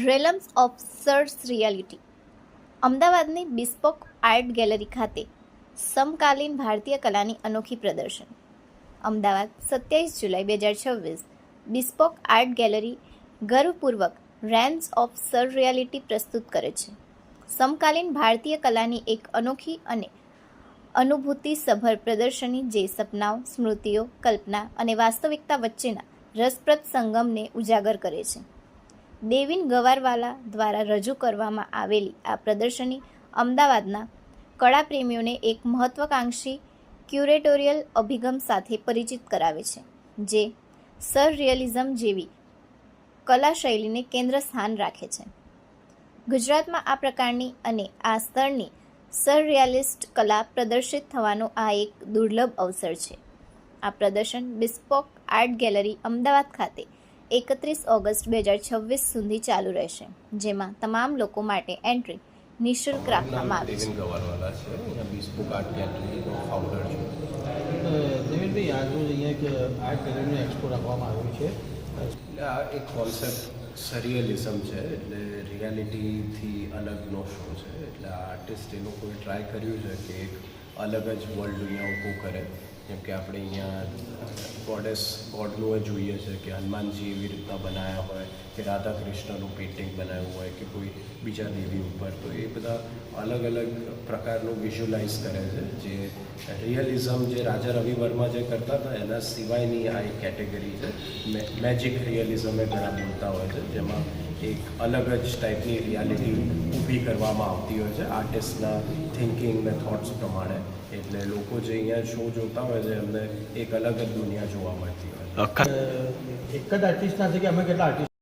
રેલમ્સ of સર્સ reality અમદાવાદની બિસ્પોક art gallery ખાતે સમકાલીન ભારતીય કલાની અનોખી પ્રદર્શન. અમદાવાદ 27 જુલાઈ 2026. બિસ્પોક આર્ટ ગેલેરી ગર્વપૂર્વક રેલ્મ્સ ઓફ સર રિયાલિટી પ્રસ્તુત કરે છે. સમકાલીન ભારતીય કલાની એક અનોખી અને અનુભૂતિસભર પ્રદર્શની જે સપનાઓ, સ્મૃતિઓ, કલ્પના અને વાસ્તવિકતા વચ્ચેના રસપ્રદ સંગમને ઉજાગર કરે છે. દેવીન ગવારવાલા દ્વારા રજૂ કરવામાં આવેલી આ પ્રદર્શની અમદાવાદના કળાપ્રેમીઓને એક મહત્વાકાંક્ષી ક્યુરેટોરિયલ અભિગમ સાથે પરિચિત કરાવે છે, જે સરરિયલિઝમ જેવી કલા શૈલીને કેન્દ્ર સ્થાન રાખે છે. ગુજરાતમાં આ પ્રકારની અને આ સ્તરની સરરિયાલિસ્ટ કલા પ્રદર્શિત થવાનો આ એક દુર્લભ અવસર છે. આ પ્રદર્શન બિસ્પોક આર્ટ ગેલેરી અમદાવાદ ખાતે 31 ઓગસ્ટ 2026 સુધી ચાલુ રહેશે, જેમાં તમામ લોકો માટે એન્ટ્રી નિઃશુલ્ક રાખવામાં આવી છે. દેવીન ગવારવાલા છે, અહીંયા બિસ્પોક આર્ટ ગેલેરીનો ફાઉન્ડર છું. દેવીનભાઈ, આજરોજ અહીંયા એક આર્ટ ગેલેરીનો એક્સપો રાખવામાં આવ્યો છે. એટલે આ એક કોન્સેપ્ટ સરિયલિઝમ છે, એટલે રિયાલિટીથી અલગનો શો છે. એટલે આ આર્ટિસ્ટ એ લોકોએ ટ્રાય કર્યું છે કે એક અલગ જ વર્લ્ડ અહીંયા ઊભું કરે. જેમ કે આપણે અહીંયા ગોડનું એ જોઈએ છે કે હનુમાનજી એવી રીતના બનાવ્યા હોય કે રાધા કૃષ્ણનું પેઇન્ટિંગ બનાવ્યું હોય કે કોઈ બીજા દેવી ઉપર, તો એ બધા અલગ અલગ પ્રકારનું વિઝ્યુલાઇઝ કરે છે. જે રિયલિઝમ જે રાજા રવિ વર્મા જે કરતા હતા એના સિવાયની આ એક કેટેગરી છે. મેજિક રિયલિઝમ એ ઘણા બોલતા હોય છે, જેમાં એક અલગ જ ટાઈપની રિયાલિટી ઊભી કરવામાં આવતી હોય છે આર્ટિસ્ટના થિંકિંગ ને થોટ્સ પ્રમાણે. એટલે લોકો જે અહીંયા શો જોતા હોય છે એમને એક અલગ જ દુનિયા જોવા મળતી હોય છે. એક જ આર્ટિસ્ટના છે કે અમે કેટલા આર્ટિસ્ટ